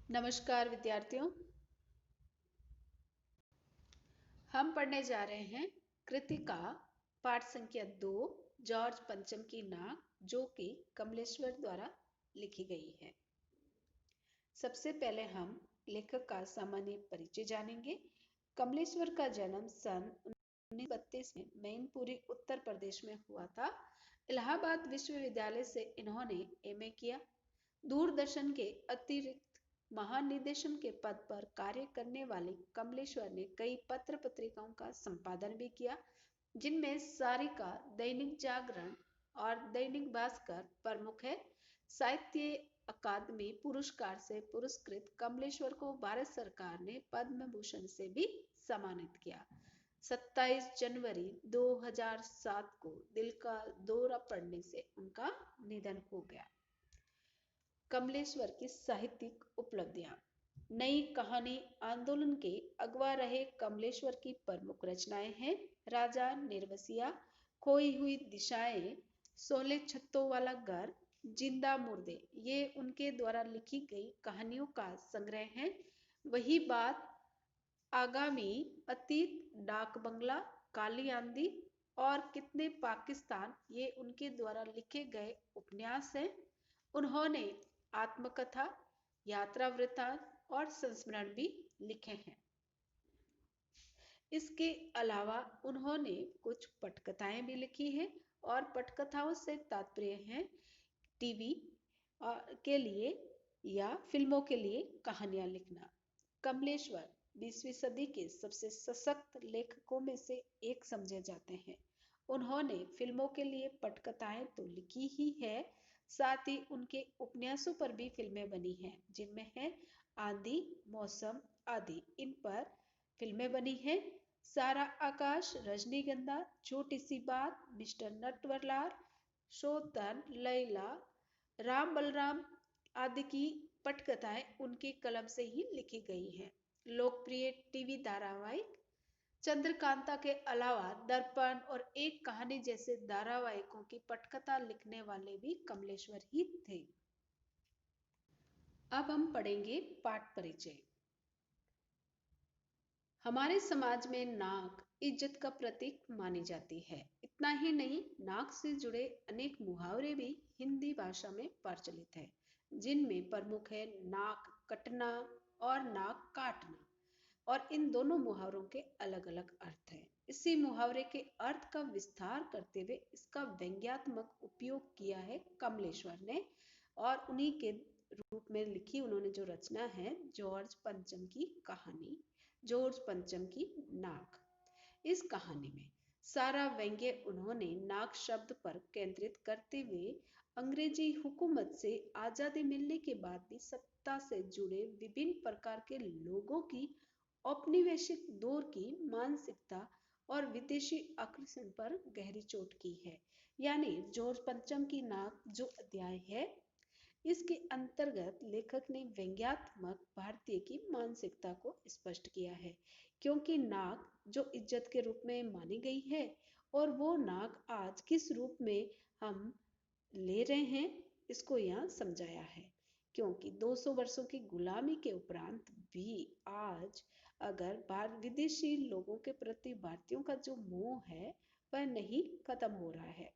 नमस्कार विद्यार्थियों। हम पढ़ने जा रहे हैं कृतिका पाठ संख्या 2 जॉर्ज पंचम की नाक, जो कि कमलेश्वर द्वारा लिखी गई है। सबसे पहले हम लेखक का सामान्य परिचय जानेंगे। कमलेश्वर का जन्म सन 1932 में मैनपुरी उत्तर प्रदेश में हुआ था। इलाहाबाद विश्वविद्यालय से इन्होंने एमए किया। दूरदर्शन के अतिरिक्त महानिदेशक के पद पर कार्य करने वाले कमलेश्वर ने कई पत्र पत्रिकाओं का संपादन भी किया, जिनमें सारिका, दैनिक जागरण और दैनिक भास्कर प्रमुख है। साहित्य अकादमी पुरस्कार से पुरस्कृत कमलेश्वर को भारत सरकार ने पद्म भूषण से भी सम्मानित किया। 27 जनवरी 2007 को दिल का दौरा पड़ने से उनका निधन हो गया। कमलेश्वर की साहित्यिक उपलब्धियां। नई कहानी आंदोलन के अगवा रहे कमलेश्वर की प्रमुख रचनाएं हैं राजा निर्वसिया, खोई हुई दिशाएं, 16 छत्तों वाला घर, जिंदा मुर्दे। ये उनके द्वारा लिखी गई कहानियों का संग्रह है। वही बात, आगामी, अतीत, डाक बंगला, काली आंधी और कितने पाकिस्तान, ये उनके द्वारा लिखे गए उपन्यास हैं। उन्होंने आत्मकथा, यात्रा वृत्तांत और संस्मरण भी लिखे हैं। इसके अलावा उन्होंने कुछ पटकथाएं भी लिखी हैं और पटकथाओं से तात्पर्य है टीवी के लिए या फिल्मों के लिए कहानियां लिखना। कमलेश्वर 20वीं सदी के सबसे सशक्त लेखकों में से एक समझे जाते हैं। उन्होंने फिल्मों के लिए पटकथाएं तो लिखी ही है, साथ ही उनके उपन्यासों पर भी फिल्में बनी हैं, जिनमें है आंधी, मौसम आदि। इन पर फिल्में बनी हैं। सारा आकाश, रजनीगंधा, छोटी सी बात, मिस्टर नटवरलाल, शोधन, लैला, राम बलराम आदि की पटकथाएं उनके कलम से ही लिखी गई हैं। लोकप्रिय टीवी धारावाहिक चंद्रकांता के अलावा दर्पण और एक कहानी जैसे धारावाहिकों की पटकथा लिखने वाले भी कमलेश्वर ही थे। अब हम पढ़ेंगे पाठ परिचय। हमारे समाज में नाक इज्जत का प्रतीक मानी जाती है। इतना ही नहीं, नाक से जुड़े अनेक मुहावरे भी हिंदी भाषा में प्रचलित है, जिनमें प्रमुख है नाक कटना और नाक काटना। और इन दोनों मुहावरों के अलग अलग अर्थ हैं। इसी मुहावरे के अर्थ का विस्तार करते हुए इसका व्यंग्यात्मक उपयोग किया है कमलेश्वर ने, और उन्हीं के रूप में लिखी उन्होंने जो रचना है जॉर्ज पंचम की कहानी, जॉर्ज पंचम की नाक। इस कहानी में सारा व्यंग्य उन्होंने नाक शब्द पर केंद्रित करते हुए अंग्रेजी हुकूमत से आजादी मिलने के बाद भी सत्ता से जुड़े विभिन्न प्रकार के लोगों की औपनिवेशिक दौर की मानसिकता और विदेशी आकर्षण पर गहरी चोट की है। यानी जॉर्ज पंचम की नाक जो अध्याय है, इसके अंतर्गत लेखक ने व्यंग्यात्मक भारतीय की मानसिकता को स्पष्ट किया है, क्योंकि नाक जो इज्जत के रूप में मानी गई है और वो नाक आज किस रूप में हम ले रहे हैं, इसको यहाँ समझाया है। क्योंकि 200 वर्षों की गुलामी के उपरांत भी आज अगर विदेशी लोगों के प्रति भारतीयों का जो मोह है वह नहीं खत्म हो रहा है।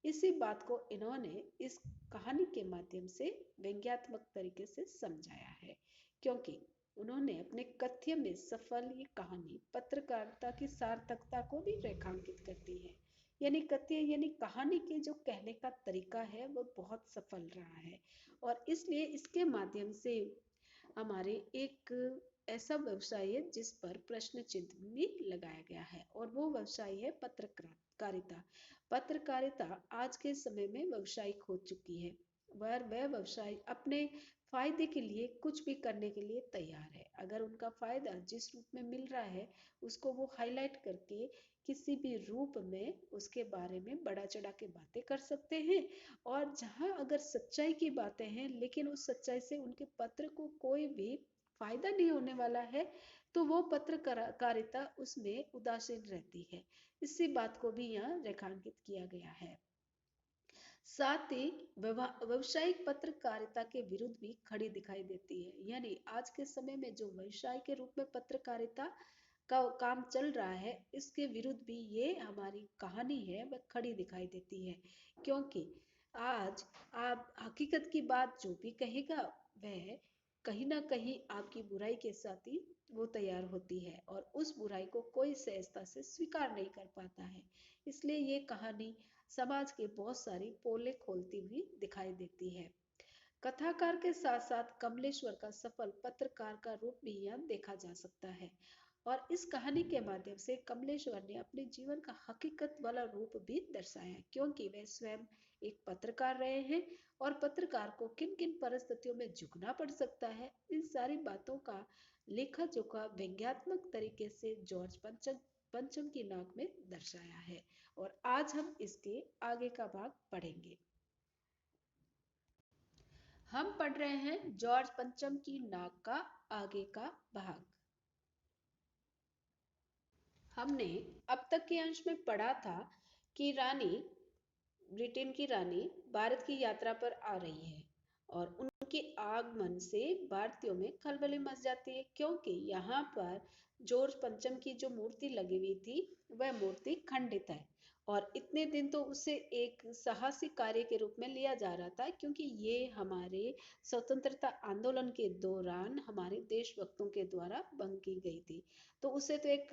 इसी बात को इन्होंने इस कहानी के माध्यम से व्यंग्यात्मक तरीके से समझाया है, क्योंकि उन्होंने अपने कथ्य में सफल ये कहानी पत्रकारिता की सार्थकता को भी रेखांकित करती है। यानी कथ्य यानी कहानी के जो कहने का तरीका है वो बहुत सफल रहा है, और इसलिए इसके माध्यम से हमारे एक ऐसा व्यवसाय है जिस पर प्रश्न चिन्ह भी लगाया गया है, और वो व्यवसाय है पत्रकारिता। पत्रकारिता आज के समय में व्यवसायिक हो चुकी है। वह व्यवसाय अपने फायदे के लिए कुछ भी करने के लिए तैयार है। अगर उनका फायदा जिस रूप में मिल रहा है उसको वो हाईलाइट करके किसी भी रूप में उसके बारे में बड़ा चढ़ा के बातें कर सकते हैं। और जहां अगर सच्चाई की बातें हैं लेकिन उस सच्चाई से उनके पत्र को कोई भी फायदा नहीं होने वाला है, तो वो पत्रकारिता उसमें उदासीन रहती है। इसी बात को भी यहाँ रेखांकित किया गया है। साथ ही व्यवसायिक पत्रकारिता के विरुद्ध भी खड़ी दिखाई देती है। यानी आज के समय में जो व्यवसाय के रूप में पत्रकारिता का काम चल रहा है, इसके विरुद्ध भी ये हमारी कहानी है वह खड़ी दिखाई देती है। क्योंकि आज आप हकीकत की बात जो भी कहेगा वह कहीं ना कहीं आपकी बुराई के साथ ही वो तैयार होती है और उस बुराई को कोई सहजता से स्वीकार नहीं कर पाता है। इसलिए ये कहानी समाज के बहुत सारी पोले खोलती हुई दिखाई देती है। कथाकार के साथ साथ कमलेश्वर का सफल पत्रकार का रूप भी यहाँ देखा जा सकता है। और इस कहानी के माध्यम से कमलेश्वर ने अपने जीवन का हकीकत वाला रूप भी दर्शाया, क्योंकि वे स्वयं एक पत्रकार रहे हैं और पत्रकार को किन किन परिस्थितियों में झुकना पड़ सकता है, इन सारी बातों का लेखा जोखा व्यंग्यात्मक तरीके से जॉर्ज पंचम पंचम की नाक में दर्शाया है। और आज हम इसके आगे का भाग पढ़ेंगे। हम पढ़ रहे हैं जॉर्ज पंचम की नाक का आगे का भाग। हमने अब तक के अंश में पढ़ा था कि रानी, ब्रिटेन की रानी भारत की यात्रा पर आ रही है और उनके आगमन से भारतीयों में खलबली मच जाती है, क्योंकि यहाँ पर जॉर्ज पंचम की जो मूर्ति लगी हुई थी वह मूर्ति खंडित है। और इतने दिन तो उसे एक साहसिक कार्य के रूप में लिया जा रहा था, क्योंकि ये हमारे स्वतंत्रता आंदोलन के दौरान हमारे देशभक्तों के द्वारा भंग की गई थी। तो उसे तो एक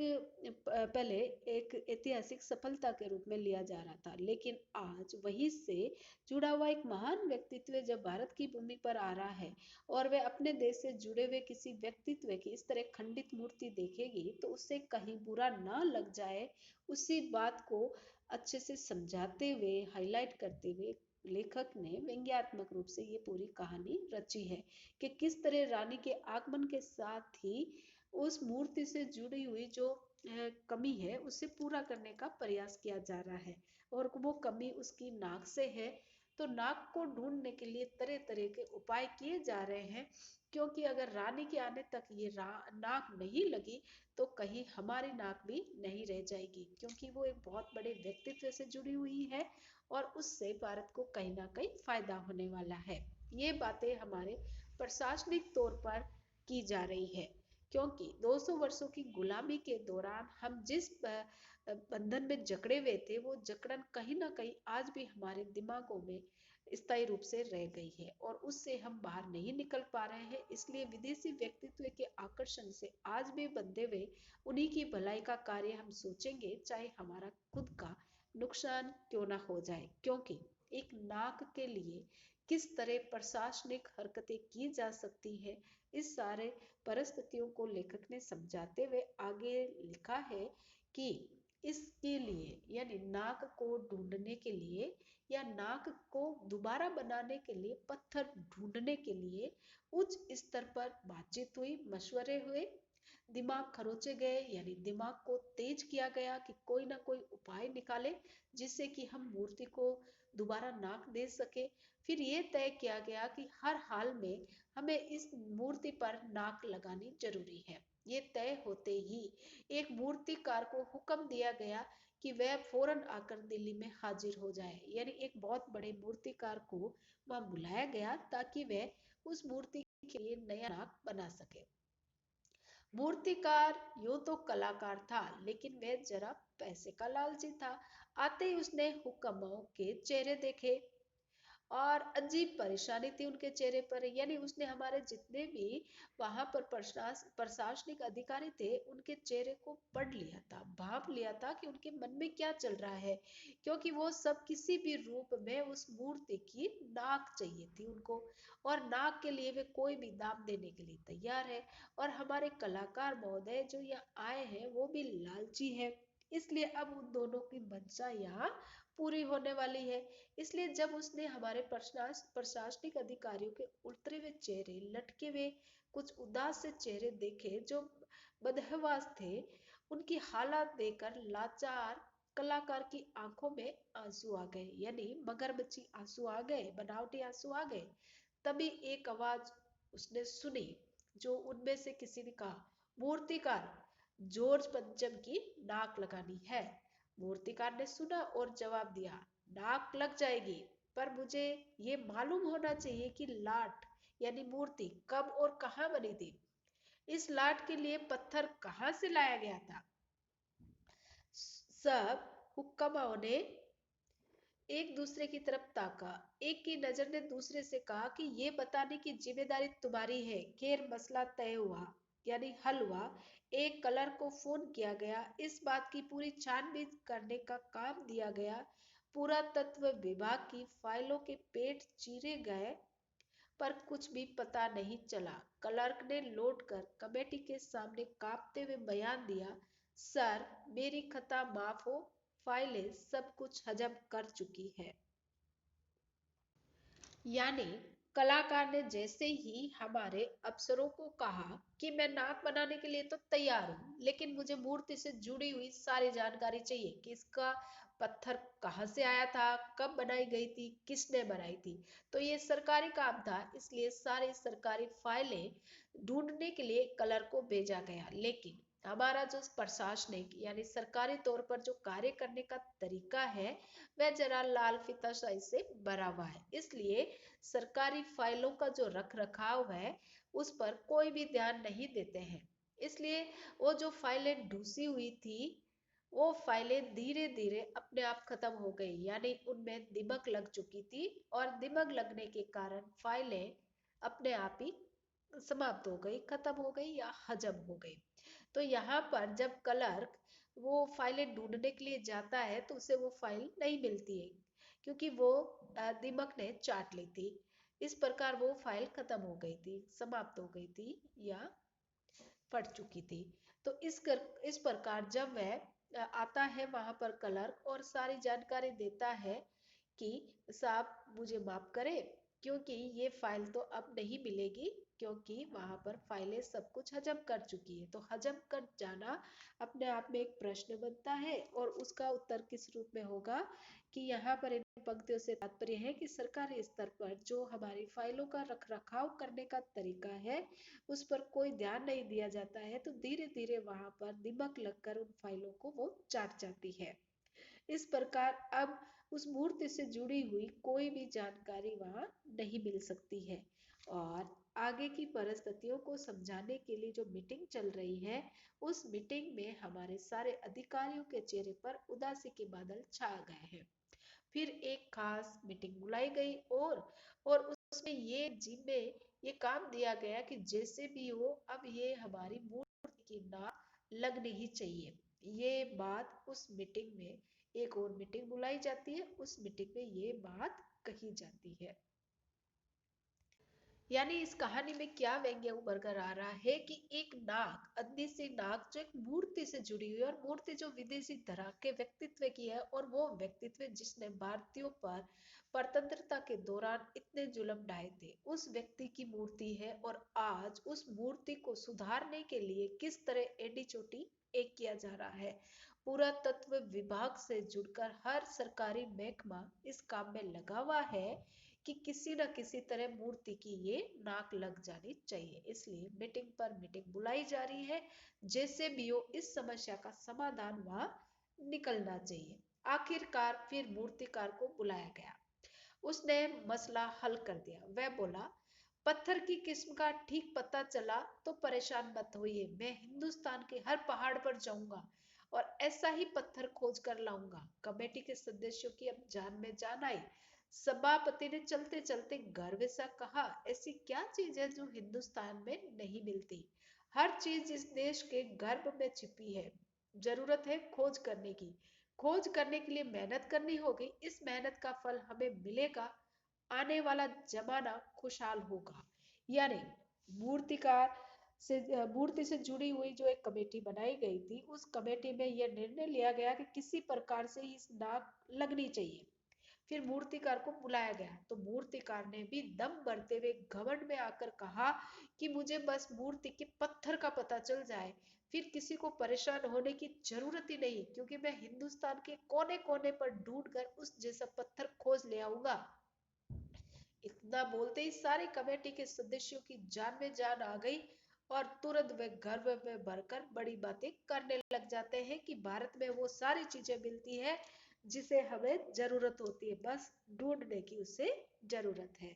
पहले एक ऐतिहासिक सफलता के रूप में लिया जा रहा था, लेकिन आज वहीं से जुड़ा हुआ एक महान व्यक्तित्व जब भारत की भूमि पर आ रहा है और वह अपने देश से जुड़े हुए किसी व्यक्तित्व की इस तरह खंडित मूर्ति देखेगी तो उससे कहीं बुरा ना लग जाए, उसी बात को अच्छे से समझाते हुए हाईलाइट करते हुए लेखक ने व्यंग्यात्मक रूप से ये पूरी कहानी रची है कि किस तरह रानी के आगमन के साथ ही उस मूर्ति से जुड़ी हुई जो कमी है उसे पूरा करने का प्रयास किया जा रहा है। और वो कमी उसकी नाक से है, तो नाक को ढूंढने के लिए तरह तरह के उपाय किए जा रहे हैं, क्योंकि अगर रानी के आने तक ये नाक नहीं लगी तो कहीं हमारी नाक भी नहीं रह जाएगी, क्योंकि वो एक बहुत बड़े व्यक्तित्व से जुड़ी हुई है और उससे भारत को कहीं ना कहीं फायदा होने वाला है। ये बातें हमारे प्रशासनिक तौर पर की जा रही है, क्योंकि 200 वर्षों की गुलामी के दौरान हम जिस बंधन में जकड़े हुए थे वो जकड़न कहीं ना कहीं आज भी हमारे दिमागों में स्थायी रूप से रह गई है और उससे हम बाहर नहीं निकल पा रहे हैं। इसलिए विदेशी व्यक्तित्व के आकर्षण से आज भी बंधे हुए उन्हीं की भलाई का कार्य हम सोचेंगे, चाहे हमारा खुद का नुकसान क्यों ना हो जाए। क्योंकि एक नाक के लिए किस तरह प्रशासनिक हरकतें की जा सकती है, इस सारे परिस्थितियों को लेखक ने समझाते हुए आगे लिखा है कि इसके लिए यानी नाक को ढूंढने के लिए या नाक को दोबारा बनाने के लिए पत्थर ढूंढने के लिए उच्च स्तर पर बातचीत हुई, मशवरे हुए, दिमाग खरोचे गए, यानी दिमाग को तेज किया गया कि कोई ना कोई उपाय निकाले जिससे कि हम मूर्ति को दोबारा नाक दे सके। फिर ये तय किया गया कि हर हाल में हमें इस मूर्ति पर नाक लगानी जरूरी है। ये तय होते ही एक मूर्तिकार को हुक्म दिया गया कि वह फौरन आकर दिल्ली में हाजिर हो जाए, यानी एक बहुत बड़े मूर्तिकार को वहां बुलाया गया ताकि वह उस मूर्ति के लिए नया नाक बना सके। मूर्तिकार यूं तो कलाकार था, लेकिन वह जरा पैसे का लालची था। आते ही उसने हुक्मों के चेहरे देखे और अजीब परेशानी थी उनके चेहरे पर। यानी उसने हमारे जितने भी वहां पर प्रशासनिक अधिकारी थे उनके चेहरे को पढ़ लिया था, भाप लिया था कि उनके मन में क्या चल रहा है, क्योंकि वो सब किसी भी रूप में उस मूर्ति की नाक चाहिए थी उनको, और नाक के लिए वे कोई भी दाम देने के लिए तैयार है। और हमारे कलाकार महोदय जो यहाँ आए हैं वो भी लालची है, इसलिए अब उन दोनों की मंशा यहाँ पूरी होने वाली है। इसलिए जब उसने हमारे प्रशासनिक अधिकारियों के उतरे हुए चेहरे, लटके हुए कुछ उदास से चेहरे देखे जो बदहवास थे, उनकी हालत देखकर लाचार कलाकार की आंखों में आंसू आ गए, यानी मगरमच्छी आंसू आ गए, बनावटी आंसू आ गए। तभी एक आवाज उसने सुनी जो उनमें से किसी ने कहा, मूर्तिकार, जॉर्ज पंचम की नाक लगानी है। मूर्तिकार ने सुना और जवाब दिया, नाक लग जाएगी। पर मुझे ये मालूम होना चाहिए कि लाट यानी मूर्ति कब और कहाँ बनी थी। इस लाट के लिए पत्थर कहाँ से लाया गया था। सब हुक्कामाओं ने एक दूसरे की तरफ ताका। एक की नजर ने दूसरे से कहा कि ये बताने की जिम्मेदारी तुम्हारी है। खैर मसला तय हुआ यानी हल हुआ। एक कलर को फोन किया गया, इस बात की पूरी छानबीन करने का काम दिया गया। पुरातत्व विभाग की फाइलों के पेट चीरे गए पर कुछ भी पता नहीं चला। क्लर्क ने लौटकर कमेटी के सामने कांपते हुए बयान दिया, सर मेरी खता माफ हो, फाइलें सब कुछ हजम कर चुकी है। यानी कलाकार ने जैसे ही हमारे अफसरों को कहा कि मैं नाक बनाने के लिए तो तैयार हूँ, लेकिन मुझे मूर्ति से जुड़ी हुई सारी जानकारी चाहिए कि इसका पत्थर कहाँ से आया था, कब बनाई गई थी, किसने बनाई थी। तो ये सरकारी काम था, इसलिए सारी सरकारी फाइलें ढूंढने के लिए कलर को भेजा गया। लेकिन हमारा जो प्रशासनिक यानी सरकारी तौर पर जो कार्य करने का तरीका है वह जरा लाल फीताशाही से भरा हुआ है। इसलिए सरकारी फाइलों का जो रख रखाव है उस पर कोई भी ध्यान नहीं देते हैं। इसलिए वो जो फाइलें ढूंसी हुई थी वो फाइलें धीरे धीरे अपने आप खत्म हो गई, यानी उनमें दिमक लग चुकी थी और दिमक लगने के कारण फाइलें अपने आप ही समाप्त हो गई, खत्म हो गई या हजम हो गई। तो यहाँ पर जब क्लर्क वो फाइलें ढूंढने के लिए जाता है तो उसे वो फाइल नहीं मिलती है, क्योंकि वो दीमक ने चाट ली थी। इस प्रकार वो फाइल खत्म हो गई थी, समाप्त हो गई थी या फट चुकी थी। तो इस प्रकार जब वह आता है वहां पर क्लर्क और सारी जानकारी देता है कि साहब मुझे माफ करें, क्योंकि ये फाइल तो अब नहीं मिलेगी, क्योंकि वहां पर फाइलें सब कुछ हजम कर चुकी है। तो हजम कर जाना अपने आप में एक प्रश्न बनता है और उसका उत्तर किस रूप में होगा कि यहाँ पर इन पंक्तियों से तात्पर्य है कि सरकारी स्तर पर जो हमारी फाइलों का रख रखाव करने का तरीका है उस पर कोई ध्यान नहीं दिया जाता है, तो धीरे धीरे वहां पर दिमक लगकर उन फाइलों को वो चाट जाती है। इस प्रकार अब उस मूर्ति से जुड़ी हुई कोई भी जानकारी वहां नहीं मिल सकती है। और आगे की परिस्थितियों को समझाने के लिए जो मीटिंग चल रही है उस मीटिंग में हमारे सारे अधिकारियों के चेहरे पर उदासी के बादल छा गए हैं। फिर एक खास मीटिंग बुलाई गई और उसमें ये काम दिया गया कि जैसे भी हो अब ये हमारी मूर्ति की नाक लगनी ही चाहिए। ये बात उस मीटिंग में एक और मीटिंग बुलाई जाती है, उस मीटिंग में ये बात कही जाती है। यानी इस कहानी में क्या व्यंग्य उभर कर आ रहा है कि एक नाक, अंधी सी नाक जो एक मूर्ति से जुड़ी हुई है और मूर्ति जो विदेशी धरा के व्यक्तित्व की है, और वो व्यक्तित्व जिसने भारतीयों पर स्वतंत्रता के दौरान इतने जुल्म ढाए थे, उस व्यक्ति की मूर्ति है। और आज उस मूर्ति को सुधारने के लिए किस तरह एडी चोटी एक किया जा रहा है। पुरातत्व विभाग से जुड़कर हर सरकारी महकमा इस काम में लगा हुआ है कि किसी न किसी तरह मूर्ति की ये नाक लग जानी चाहिए। इसलिए मीटिंग पर मीटिंग बुलाई जा रही है, जैसे भी हो इस समस्या का समाधान वहां निकलना चाहिए। आखिरकार फिर मूर्तिकार को बुलाया गया, उसने मसला हल कर दिया। वह बोला, पत्थर की किस्म का ठीक पता चला तो परेशान मत होइए, मैं हिंदुस्तान के हर पहाड़ पर जाऊंगा और ऐसा ही पत्थर खोज कर लाऊंगा। कमेटी के सदस्यों की अब जान में जान आई। सभापति ने चलते चलते गर्व से कहा, ऐसी क्या चीज है जो हिंदुस्तान में नहीं मिलती। हर चीज इस देश के गर्भ में छिपी है। जरूरत है खोज करने की। खोज करने के लिए मेहनत करनी होगी, इस मेहनत का फल हमें मिलेगा। आने वाला जमाना खुशहाल होगा। यानी मूर्तिकार से मूर्ति से जुड़ी हुई जो एक कमेटी बनाई गई थी, उस कमेटी में यह निर्णय लिया गया कि किसी प्रकार से इस नाक लगनी चाहिए। फिर मूर्तिकार को बुलाया गया तो मूर्तिकार ने भी दम भरते हुए घमंड में आकर कहा कि मुझे बस मूर्ति के पत्थर का पता चल जाए, फिर किसी को परेशान होने की जरूरत ही नहीं, क्योंकि मैं हिंदुस्तान के कोने कोने पर ढूंढ कर उस जैसा पत्थर खोज ले आऊंगा। इतना बोलते ही सारी कमेटी के सदस्यों की जान में जान आ गई और तुरंत वे गर्व में भरकर बड़ी बातें करने लग जाते हैं कि भारत में वो सारी चीजें मिलती है जिसे हमें जरूरत होती है, बस ढूंढने की उसे जरूरत है।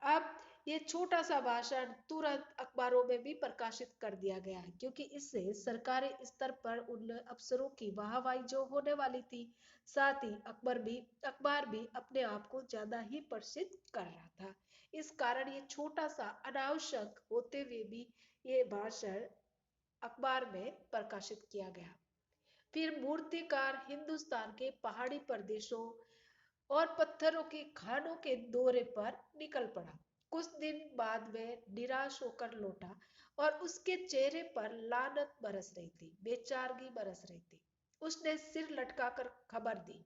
अब ये छोटा सा भाषण तुरंत अखबारों में भी प्रकाशित कर दिया गया है, क्योंकि इससे सरकारी स्तर पर उन अफसरों की वाहवाही जो होने वाली थी, साथ ही अखबार भी अपने आप को ज्यादा ही प्रसिद्ध कर रहा था। इस कारण ये छोटा सा अनावश्यक होते हुए भी ये भाषण अखबार में प्रकाशित किया गया। फिर मूर्तिकार हिंदुस्तान के पहाड़ी प्रदेशों और पत्थरों की खानों के दौरे पर निकल पड़ा। कुछ दिन बाद वह निराश होकर लौटा और उसके चेहरे पर लानत बरस रही थी, बेचारगी बरस रही थी। उसने सिर लटकाकर खबर दी,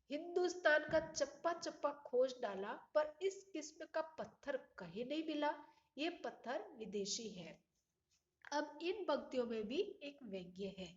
हिंदुस्तान का चप्पा चप्पा खोज डाला, पर इस किस्म का पत्थर कहीं नहीं मिला। ये पत्थर विदेशी है। अब इन पंक्तियों में भी एक व्यंग्य है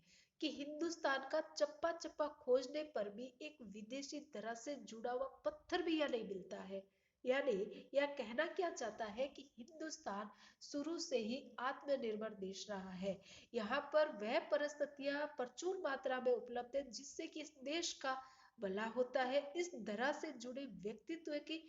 कि हिंदुस्तान का चप्पा चप्पा खोजने पर भी एक विदेशी तरह से जुड़ा हुआ पत्थर भी यह नहीं मिलता है। यानी यह कहना क्या चाहता है कि हिंदुस्तान शुरू से ही आत्मनिर्भर देश रहा है। यहाँ पर वह परिस्थितियां प्रचुर मात्रा में उपलब्ध है जिससे कि इस देश का भला होता है। इस तरह से जुड़े व्यक्तित्व की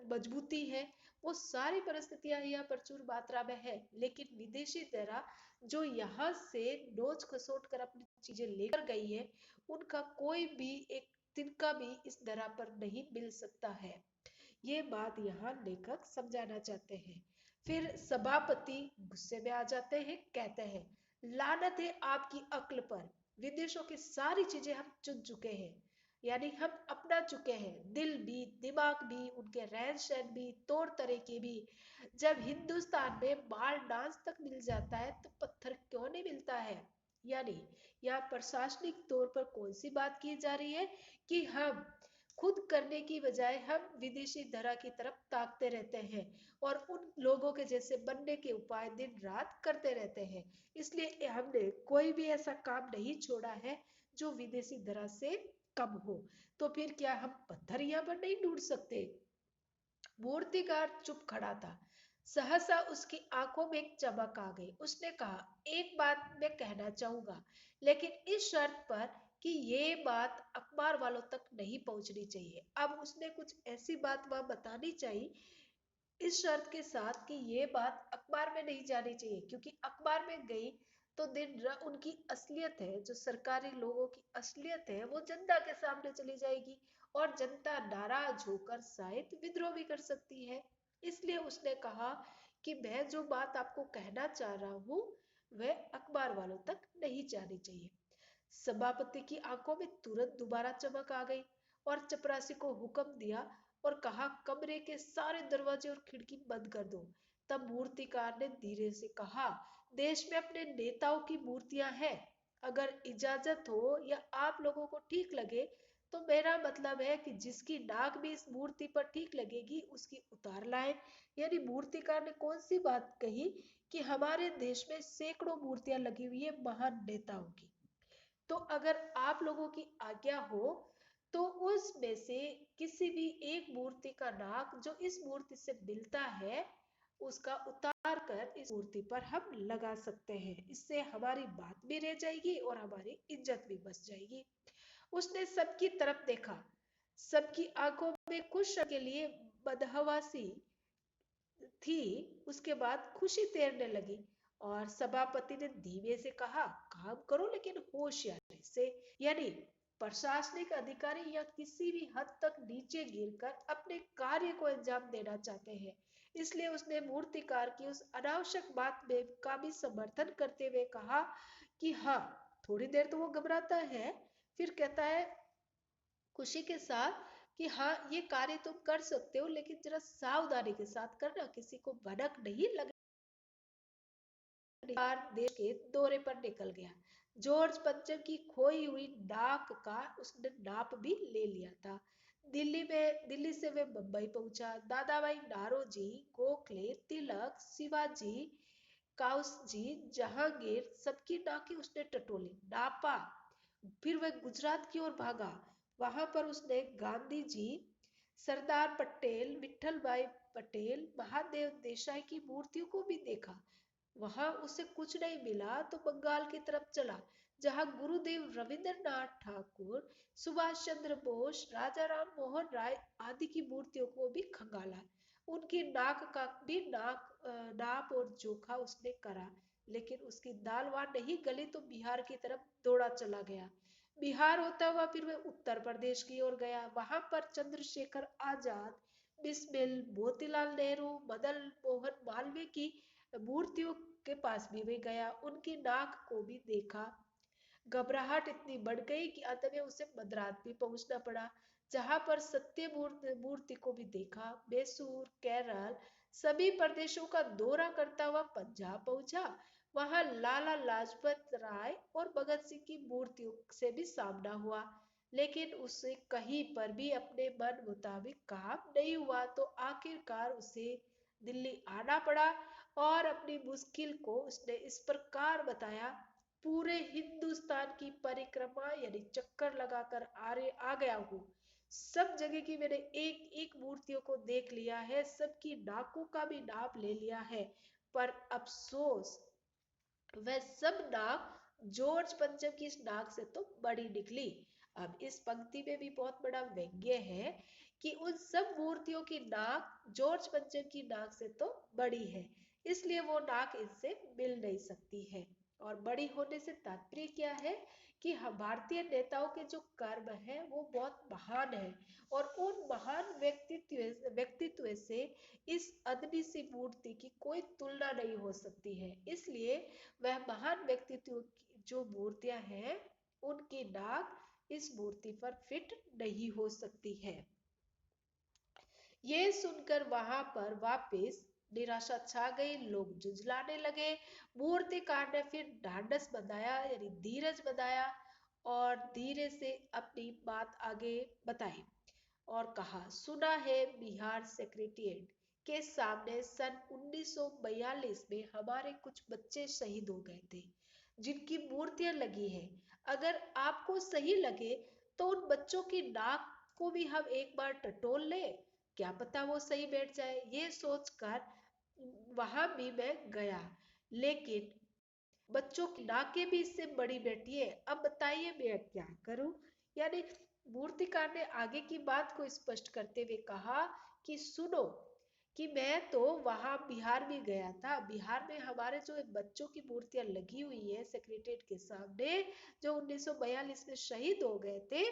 मजबूती है, वो सारी परिस्थितियां यहाँ प्रचुर मात्रा में है, लेकिन विदेशी तरह जो यहाँ से नोच खसोट कर अपनी चीजें लेकर गई है, उनका कोई भी एक तिनका भी इस तरह पर नहीं मिल सकता है। ये बात यहाँ लेखक समझाना चाहते हैं। फिर सभापति गुस्से में आ जाते हैं, कहते हैं, लानत है आपकी अक्ल पर, विदेशों की सारी चीजें हम चुन चुके हैं, यानी हम अपना चुके हैं, दिल भी, दिमाग भी, उनके रहन सहन भी, तौर तरीके भी। जब हिंदुस्तान में बाल डांस तक मिल जाता है तो पत्थर क्यों नहीं मिलता है? यानी यहाँ प्रशासनिक तौर पर कौन सी बात की जा रही है कि हम खुद करने की बजाय हम विदेशी धरा की तरफ ताकते रहते हैं और उन लोगों के जैसे बनने के उपाय दिन रात करते रहते हैं। इसलिए हमने कोई भी ऐसा काम नहीं छोड़ा है जो विदेशी धरा से कम हो। तो फिर क्या हम पत्थर यहाँ पर नहीं ढूंढ सकते? मूर्तिकार चुप खड़ा था। सहसा उसकी आंखों में एक चमक आ गई। उसने कहा, एक बात मैं कहना चाहूंगा, लेकिन इस शर्त पर कि ये बात अखबार वालों तक नहीं पहुंचनी चाहिए। अब उसने कुछ ऐसी बात वहां बतानी चाहिए इस शर्त के साथ कि ये बात अखबार में नहीं जानी चाहिए, क्योंकि अखबार में गई तो उनकी असलियत है, जो सरकारी लोगों की असलियत है, वो जनता के सामने चली जाएगी और जनता नाराज होकर शायद विद्रोह भी कर सकती है। इसलिए उसने कहा कि मैं जो बात आपको कहना चाह रहा हूँ वह अखबार वालों तक नहीं जानी चाहिए। सभापति की आंखों में तुरंत दोबारा चमक आ गई और चपरासी को हुक्म दिया और कहा, कमरे के सारे दरवाजे और खिड़की बंद कर दो। तब मूर्तिकार ने धीरे से कहा, देश में अपने नेताओं की मूर्तियां हैं, अगर इजाजत हो या आप लोगों को ठीक लगे तो मेरा मतलब है कि जिसकी नाक भी इस मूर्ति पर ठीक लगेगी उसकी उतार लाए। यानी मूर्तिकार ने कौन सी बात कही कि हमारे देश में सैकड़ों मूर्तियां लगी हुई है महान नेताओं की, तो अगर आप लोगों की आज्ञा हो तो उसमें से किसी भी एक मूर्ति का नाक जो इस मूर्ति से मिलता है उसका उतार कर इस मूर्ति पर हम लगा सकते हैं। इससे हमारी बात भी रह जाएगी और हमारी इज्जत भी बच जाएगी। उसने सबकी तरफ देखा, सबकी आंखों में कुछ क्षण के लिए बदहवासी थी, उसके बाद खुशी तैरने लगी और सभापति ने धीमे से कहा, काम करो लेकिन होशियारी से। यानी प्रशासनिक अधिकारी या किसी भी हद तक नीचे गिरकर अपने कार्य को अंजाम देना चाहते हैं। इसलिए उसने मूर्तिकार की उस अनावश्यक बात में का भी समर्थन करते हुए कहा कि हाँ, थोड़ी देर तो वो घबराता है, फिर कहता है खुशी के साथ कि हाँ, ये कार्य तुम कर सकते हो, लेकिन जरा सावधानी के साथ करना, किसी को भनक नहीं लगने। देश के दौरे पर निकल गया। जॉर्ज पंचम की खोई हुई नाक का उसने नाप भी ले लिया था। दिल्ली से वे मुंबई पहुंचा। दादा भाई नारोजी, गोखले, तिलक, शिवाजी, काउस जी, जहांगीर, सबकी नाकें उसने टटोली, नापा। फिर वह गुजरात की ओर भागा। वहां पर उसने गांधी जी, सरदार पटेल, विठल भाई पटेल, महादेव देसाई की मूर्तियों को भी देखा। वहां उसे कुछ नहीं मिला तो बंगाल की तरफ चला। जहां गुरुदेव रविंद्रनाथ ठाकुर, सुभाष चंद्र बोस, राजा राम मोहन राय आदि की मूर्तियों को भी खंगाला। उनकी नाक का भी नाप और जोखा उसने करा, लेकिन उसकी दाल वहां नहीं गली तो बिहार की तरफ दौड़ा चला गया। बिहार होता हुआ फिर वह उत्तर प्रदेश की ओर गया। वहां पर चंद्रशेखर आजाद, बिस्मिल, मोतीलाल नेहरू, मदन मोहन मालवीय की मूर्तियों के पास भी वह गया। उनकी नाक को भी देखा। घबराहट इतनी बढ़ गई कि अंत में उसे मद्रास भी पहुंचना पड़ा, जहां पर सत्य मूर्ति को भी देखा। मैसूर, केरल, सभी प्रदेशों का दौरा करता हुआ पंजाब पहुंचा। वहां लाला लाजपत राय और भगत सिंह की मूर्तियों से भी सामना हुआ, लेकिन उसे कहीं पर भी अपने मन मुताबिक काम नहीं हुआ। तो आखिरकार उसे दिल्ली आना पड़ा और अपनी मुश्किल को उसने इस प्रकार बताया। पूरे हिंदुस्तान की परिक्रमा यानी चक्कर लगाकर आ गया हूँ। सब जगह की मैंने एक एक मूर्तियों को देख लिया है, सबकी नाकों का भी नाप ले लिया है, पर अफसोस वह सब नाक जॉर्ज पंचम की इस नाक से तो बड़ी निकली। अब इस पंक्ति में भी बहुत बड़ा व्यंग्य है कि उन सब मूर्तियों की नाक जॉर्ज पंचम की नाक से तो बड़ी है, इसलिए वो नाक इनसे मिल नहीं सकती है। और बड़ी होने से तात्पर्य क्या है कि हम भारतीय नेताओं के जो कर्म है वो बहुत महान है, और उन महान व्यक्तित्व से इस अदनी सी मूर्ति की कोई तुलना नहीं हो सकती है। इसलिए वह महान व्यक्तित्व की जो मूर्तियां हैं उनकी नाक इस मूर्ति पर फिट नहीं हो सकती है। ये सुनकर वहां पर वापस निराशा छा गई, लोग जुझलाने लगे। मूर्तिकार ने फिर ढांढस बंधाया यानी धीरज बंधाया और धीरे से अपनी बात आगे बताई और कहा, सुना है बिहार सेक्रेटेरिएट के सामने सन 1942 में हमारे कुछ बच्चे शहीद हो गए थे, जिनकी मूर्तियां लगी हैं। अगर आपको सही लगे तो उन बच्चों की नाक को भी हम एक बार टटोल ले, क्या पता वो सही बैठ जाए। ये सोचकर वहां भी मैं गया, लेकिन बच्चों की नाकें भी इससे बड़ी बैठी है। अब बताइए मैं क्या करूं। यानी मूर्तिकार ने आगे की बात को स्पष्ट करते हुए कहा कि सुनो, कि मैं तो वहां बिहार भी गया था। बिहार में हमारे जो बच्चों की मूर्तियां लगी हुई है सेक्रेटेरिएट के सामने, जो 1942 में शहीद हो गए थे,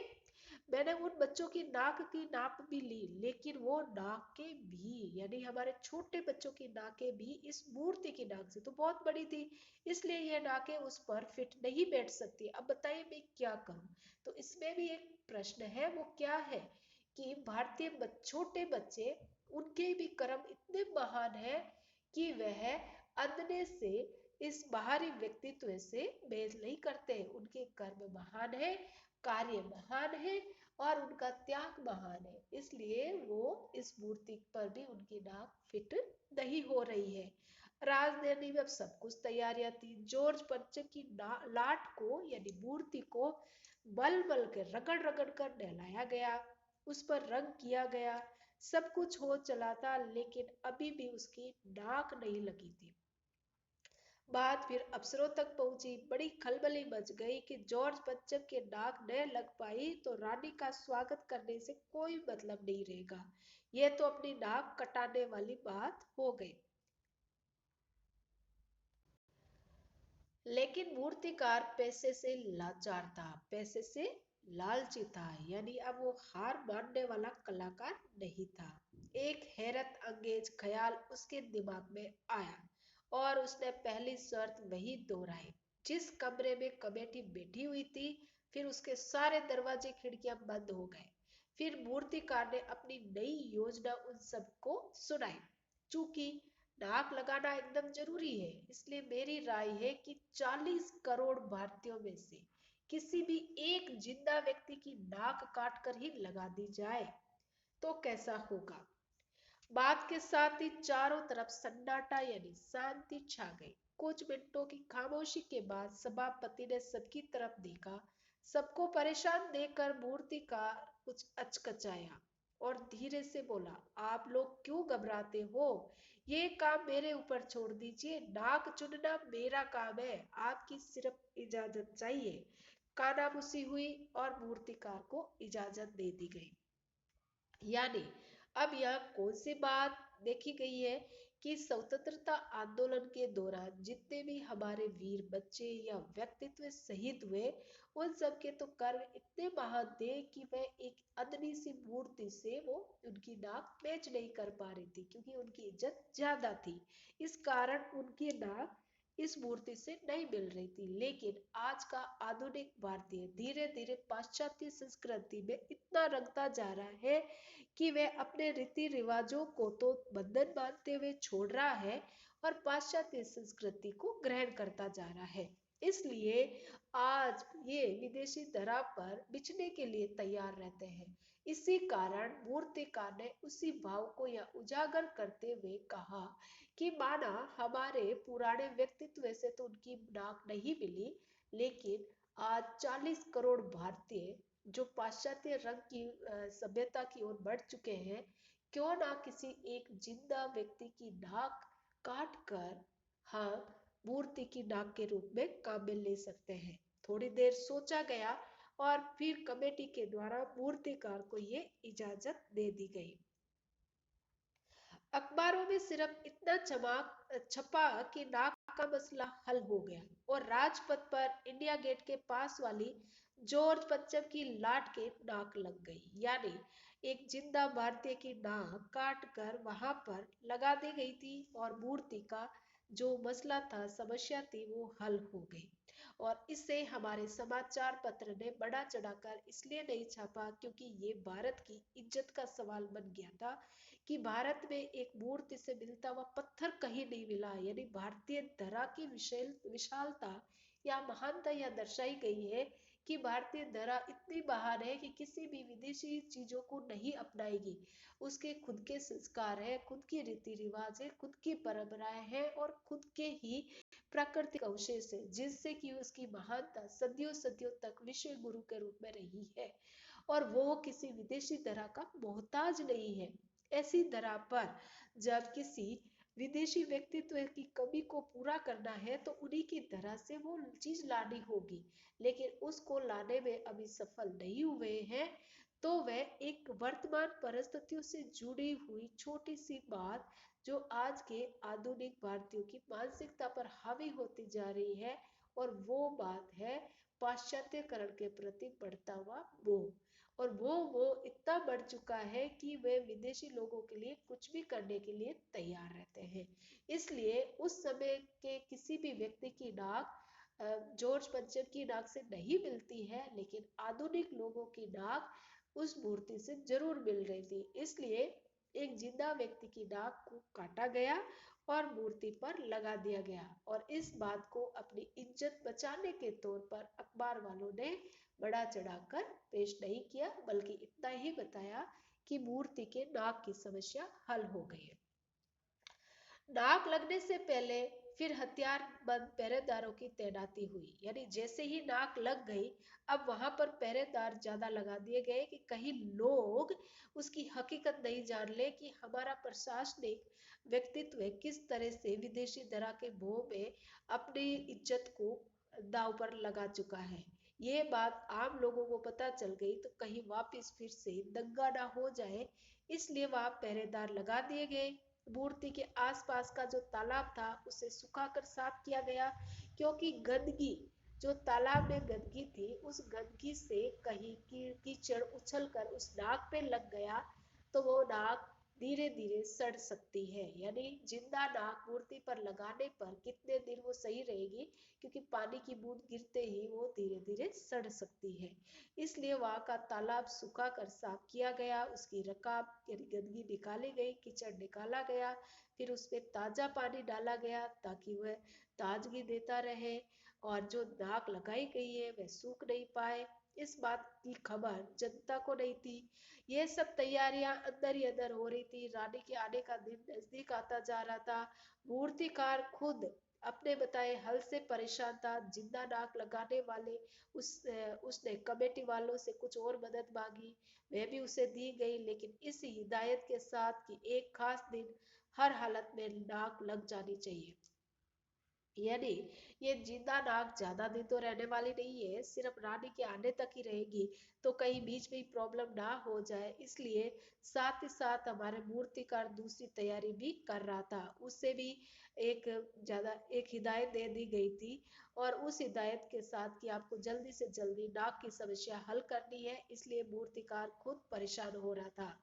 मैंने उन बच्चों की नाक की नाप भी ली, लेकिन वो नाकें भी यानी हमारे छोटे बच्चों की नाकें भी इस मूर्ति की नाक से तो बहुत बड़ी थी, इसलिए ये नाकें उस पर फिट नहीं बैठ सकती। अब बताइए मैं क्या करूं। तो इसमें भी एक प्रश्न है, वो क्या है कि भारतीय छोटे बच्चे, उनके भी कर्म इतने महान है कि वह अंधने से इस बाहरी व्यक्तित्व से मेल नहीं करते। उनके कर्म महान है, कार्य महान है और उनका त्याग महान है, इसलिए वो इस मूर्ति पर भी उनकी नाक फिट नहीं हो रही है। राजधानी में अब सब कुछ तैयारियां थी। जॉर्ज पंचम की लाट को यानी मूर्ति को बल बल के रगड़ रगड़ कर नहलाया गया, उस पर रंग किया गया, सब कुछ हो चला था, लेकिन अभी भी उसकी नाक नहीं लगी थी। बात फिर अफसरों तक पहुंची। बड़ी खलबली मच गई कि जॉर्ज बच्चन के नाक न लग पाई तो रानी का स्वागत करने से कोई मतलब नहीं रहेगा। यह तो अपनी नाक कटाने वाली बात हो गई। लेकिन मूर्तिकार पैसे से लाचार था, पैसे से लालची था, यानी अब वो हार मानने वाला कलाकार नहीं था। एक हैरत अंगेज ख्याल उसके दिमाग में आया और उसने पहली शर्त वही दोहराई जिस कमरे में कमेटी बैठी हुई थी। फिर उसके सारे दरवाजे खिड़कियां बंद हो गए। फिर मूर्तिकार ने अपनी नई योजना उन सबको सुनाई। चूंकि नाक लगाना एकदम जरूरी है, इसलिए मेरी राय है कि 40 करोड़ भारतीयों में से किसी भी एक जिंदा व्यक्ति की नाक काट कर ही लगा दी जाए तो कैसा होगा। बात के साथ ही चारों तरफ सन्नाटा यानी शांति छा गई। कुछ मिनटों की खामोशी के बाद सभापति ने सबकी तरफ देखा। सबको परेशान देखकर मूर्तिकार कुछ अचकचाया और धीरे से बोला, आप लोग क्यों घबराते हो? ये काम मेरे ऊपर छोड़ दीजिए, नाक चुनना मेरा काम है, आपकी सिर्फ इजाजत चाहिए। कानाफूसी हुई और मूर्तिकार को इजाजत दे दी गई। यानी अब यह कौन सी बात देखी गई है कि स्वतंत्रता आंदोलन के दौरान जितने भी हमारे वीर बच्चे या व्यक्तित्व शहीद हुए, उन सब के तो कर्म इतने महान थे कि वह एक अदनी सी मूर्ति से वो उनकी नाक मैच नहीं कर पा रही थी, क्योंकि उनकी इज्जत ज्यादा थी। इस कारण उनकी नाक इस मूर्ति से नहीं मिल रही थी। लेकिन आज का आधुनिक भारतीय धीरे धीरे पाश्चात्य संस्कृति में इतना रंगता जा रहा है कि वह अपने रीति रिवाजों को तो बंधन मानते हुए छोड़ रहा है और पाश्चात्य संस्कृति को ग्रहण करता जा रहा है। इसलिए आज ये विदेशी धरा पर बिछने के लिए तैयार रहते हैं। इसी कारण मूर्तिकार ने उसी भाव को यह उजागर करते हुए कहा कि माना हमारे पुराने व्यक्तित्व से तो उनकी नाक नहीं मिली, लेकिन आज 40 करोड़ भारतीय जो पाश्चात्य रंग की सभ्यता की ओर बढ़ चुके हैं, क्यों ना किसी एक जिंदा व्यक्ति की नाक काट कर हम मूर्ति की नाक के रूप में काम में ले सकते हैं। थोड़ी देर सोचा गया और फिर कमेटी के द्वारा मूर्तिकार को ये इजाजत दे दी गई। अखबारों में सिर्फ इतना चमक छपा कि नाक का मसला हल हो गया और राजपथ पर इंडिया गेट के पास वाली जॉर्ज पंचम की लाट के नाक लग गई। यानी एक जिंदा भारतीय की नाक काट कर वहां पर लगा दी गई थी और मूर्ति का जो मसला था, समस्या थी, वो हल हो गई। और इसे हमारे समाचार पत्र ने बड़ा चढ़ाकर इसलिए नहीं छापा क्योंकि ये भारत की इज्जत का सवाल बन गया था कि भारत में एक मूर्ति से मिलता हुआ पत्थर कहीं नहीं मिला। यानी भारतीय धरा की विशालता या महानता यह दर्शाई गई है कि भारतीय धरा इतनी महान है कि किसी भी विदेशी चीजों को नहीं अपनाएगी। उसके खुद के संस्कार है, खुद की रीति रिवाज है, खुद की परंपराएं हैं और खुद के ही प्राकृतिक अवशेष है, जिससे कि उसकी महानता सदियों सदियों तक विश्व गुरु के रूप में रही है और वो किसी विदेशी धरा का मोहताज नहीं है। ऐसी धरा पर जब किसी विदेशी व्यक्तित्व की कमी को पूरा करना है तो उन्हीं की धरा से वो चीज लानी होगी, लेकिन उसको लाने में अभी सफल नहीं हुए हैं। तो वह एक वर्तमान परिस्थितियों से जुड़ी हुई छोटी सी बात जो आज के आधुनिक भारतीयों की मानसिकता पर हावी होती जा रही है, और वो बात है पाश्चात्यकरण के प्रति बढ़ता हुआ मोह। और वो इतना बढ़ चुका है कि वे विदेशी लोगों के लिए कुछ भी करने के लिए तैयार रहते हैं। इसलिए उस समय के किसी भी व्यक्ति की नाक जॉर्ज पंचम की नाक से नहीं मिलती है, लेकिन आधुनिक लोगों की नाक उस मूर्ति से जरूर मिल रही थी। इसलिए एक जिंदा व्यक्ति की नाक को काटा गया और मूर्ति पर लगा दिया गया, और इस बात को अपनी इज्जत बचाने के तौर पर अखबार वालों ने बड़ा चढ़ाकर पेश नहीं किया, बल्कि इतना ही बताया कि मूर्ति के नाक की समस्या हल हो गई है। नाक लगने से पहले फिर हथियारबंद पहरेदारों की तैनाती हुई। यानी जैसे ही नाक लग गई, अब वहां पर पहरेदार ज्यादा लगा दिए गए कि कहीं लोग उसकी हकीकत नहीं जान ले कि हमारा प्रशासनिक व्यक्तित्व किस तरह से विदेशी धरा के मोह में अपनी इज्जत को दांव पर लगा चुका है। ये बात आम लोगों को पता चल गई तो कहीं वापस फिर से दंगा ना हो जाए, इसलिए वहां पहरेदार लगा दिए गए। मूर्ति के आसपास का जो तालाब था उसे सुखाकर साफ किया गया, क्योंकि गंदगी जो तालाब में गंदगी थी, उस गंदगी से कहीं कीचड़ उछल कर उस नाक पे लग गया तो वो नाक धीरे धीरे सड़ सकती है। यानी जिंदा नाक मूर्ति पर लगाने पर कितने दिन वो सही रहेगी, क्योंकि पानी की बूंद गिरते ही वो धीरे धीरे सड़ सकती है। इसलिए वहां का तालाब सुखा कर साफ किया गया, उसकी रकाब यानी गंदगी निकाली गई, कीचड़ निकाला गया, फिर उसमें ताजा पानी डाला गया ताकि वह ताजगी देता रहे, और जो नाक लगाई गई है वह सूख नहीं पाए। इस बात की खबर जनता को नहीं थी। ये सब तैयारियां अंदर ही अंदर हो रही थी। रानी के आने का दिन नजदीक आता जा रहा था। मूर्तिकार खुद अपने बताए हल से परेशान था। जिंदा नाक लगाने वाले उसने कमेटी वालों से कुछ और मदद मांगी, वह भी उसे दी गई, लेकिन इस हिदायत के साथ कि एक खास दिन हर हालत में नाक लग जानी चाहिए। यानी ये जिंदा नाक ज्यादा दिन तो रहने वाली नहीं है, सिर्फ रानी के आने तक ही रहेगी, तो कहीं बीच में ही प्रॉब्लम ना हो जाए, इसलिए साथ ही साथ हमारे मूर्तिकार दूसरी तैयारी भी कर रहा था। उससे भी एक एक हिदायत दे दी गई थी, और उस हिदायत के साथ कि आपको जल्दी से जल्दी नाक की समस्या हल करनी है, इसलिए मूर्तिकार खुद परेशान हो रहा था।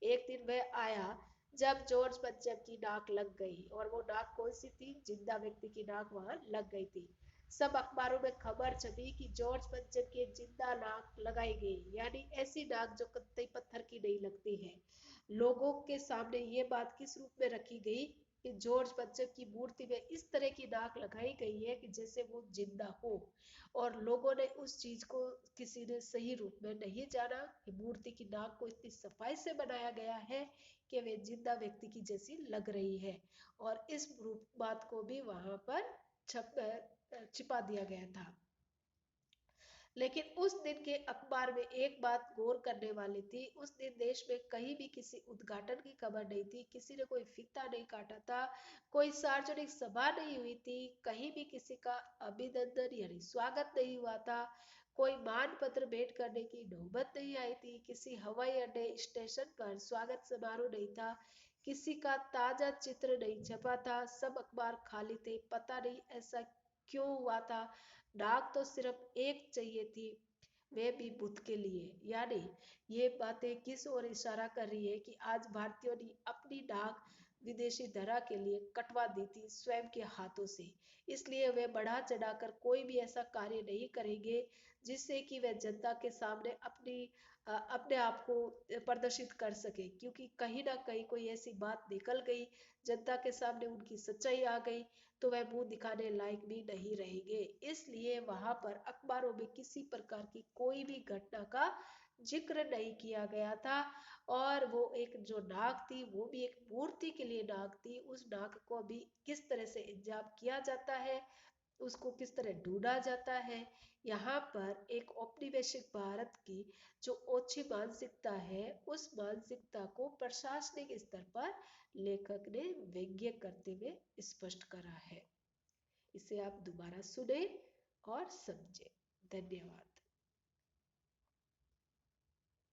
एक दिन वह आया जब जॉर्ज पंचम की नाक लग गई, और वो नाक कौन सी थी? जिंदा व्यक्ति की नाक वहां लग गई थी। सब अखबारों में खबर छपी कि जॉर्ज पंचम की एक जिंदा नाक लगाई गई, यानी ऐसी नाक जो कत्तई पत्थर की नहीं लगती है। लोगों के सामने ये बात किस रूप में रखी गई कि जॉर्ज पंचम की मूर्ति में इस तरह की नाक लगाई गई है कि जैसे वो जिंदा हो। और लोगों ने उस चीज को, किसी ने सही रूप में नहीं जाना कि मूर्ति की नाक को इतनी सफाई से बनाया गया है कि वे जिंदा व्यक्ति की जैसी लग रही है, और इस बात को भी वहां पर छिपा दिया गया था। लेकिन उस दिन के अखबार में एक बात गौर करने वाली थी। उस दिन देश में कहीं भी किसी उद्घाटन की खबर नहीं थी, किसी ने कोई फीता नहीं काटा था, कोई सार्वजनिक सभा नहीं हुई थी, कहीं भी किसी का अभिनंदन यानी स्वागत नहीं हुआ था, कोई मान पत्र भेंट करने की नौबत नहीं आई थी, किसी हवाई अड्डे स्टेशन पर स्वागत समारोह नहीं था, किसी का ताजा चित्र नहीं छपा था, सब अखबार खाली थे। पता नहीं ऐसा क्यों हुआ था। नाक तो सिर्फ एक चाहिए थी, वे भी बुद्ध के लिए। यानी ये बातें किस ओर इशारा कर रही है कि आज भारतीयों ने अपनी नाक विदेशी धरा के लिए कटवा दी थी स्वयं के हाथों से। इसलिए वे बढ़ा चढ़ाकर कोई भी ऐसा कार्य नहीं करेंगे जिससे कि वे जनता के सामने अपने आप को प्रदर्शित कर सके, क्योंकि कहीं ना कहीं कोई ऐसी बात निकल गई, जनता के सामने उनकी सच्चाई आ गई, तो वह मुंह दिखाने लायक भी नहीं रहेंगे। इसलिए वहां पर अखबारों में किसी प्रकार की कोई भी घटना का जिक्र नहीं किया गया था। और वो एक जो नाक थी वो भी एक मूर्ति के लिए नाक थी, उस नाक को भी किस तरह से इंतजाम किया जाता है, उसको किस तरह ढूंढा जाता है, यहाँ पर एक औपनिवेशिक भारत की जो ओछी मानसिकता है, उस मानसिकता को प्रशासनिक स्तर पर लेखक ने व्यंग्य करते हुए स्पष्ट करा है। इसे आप दोबारा सुने और समझे। धन्यवाद।